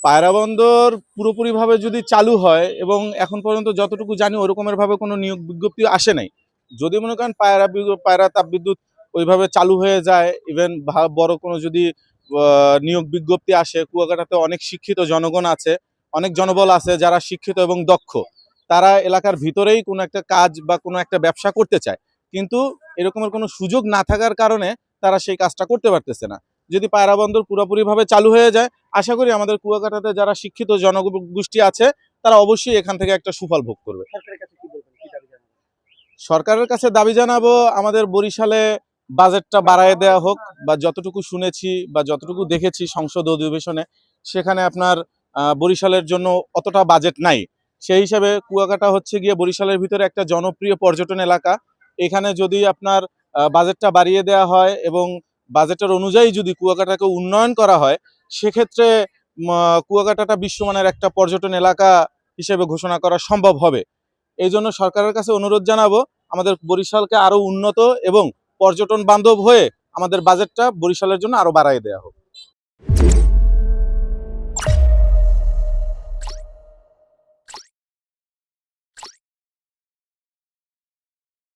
পায়রা বন্দর পুরোপুরিভাবে যদি চালু হয় এবং এখন পর্যন্ত যতটুকু জানি ওরকমের ভাবে কোনো নিয়োগ বিজ্ঞপ্তি আসে নাই। যদি মনে করেন পায়রা তাপবিদ্যুৎ ওইভাবে চালু হয়ে যায়, ইভেন বড় কোনো যদি নিয়োগ বিজ্ঞপ্তি আসে, কুয়াকাটাতে অনেক শিক্ষিত জনগণ আছে, অনেক জনবল আছে যারা শিক্ষিত এবং দক্ষ। তারা এলাকার ভিতরেই কোনো একটা কাজ বা কোনো একটা ব্যবসা করতে চায়, কিন্তু এরকমের কোনো সুযোগ না থাকার কারণে তারা সেই কাজটা করতে পারতেছে না। যদি পায়রা বন্দর পুরোপুরিভাবে চালু হয়ে যায়, আশা করি আমাদের কুয়াকাটাতে যারা শিক্ষিত জনগোষ্ঠী আছে তারা অবশ্যই এখান থেকে একটা সুফল ভোগ করবে। সরকারের কাছে দাবি জানাবো আমাদের বরিশালে বাজেটটা বাড়ায় দেওয়া হোক, বা যতটুকু শুনেছি বা যতটুকু দেখেছি সংসদ অধিবেশনে, সেখানে আপনার বরিশালের জন্য অতটা বাজেট নাই। সেই হিসাবে কুয়াকাটা হচ্ছে গিয়ে বরিশালের ভিতরে একটা জনপ্রিয় পর্যটন এলাকা। এখানে যদি আপনার বাজেটটা বাড়িয়ে দেওয়া হয় এবং বাজেটের অনুযায়ী যদি কুয়াকাটাকে উন্নয়ন করা হয়, সেক্ষেত্রে কুয়াকাটাটা বিশ্বমানের একটা পর্যটন এলাকা হিসেবে ঘোষণা করা সম্ভব হবে। এই জন্য সরকারের কাছে অনুরোধ জানাবো আমাদের বরিশালকে আরো উন্নত এবং পর্যটন বান্ধব হয়ে আমাদের বাজেটটা বরিশালের জন্য আরো বাড়ায় দেওয়া হোক।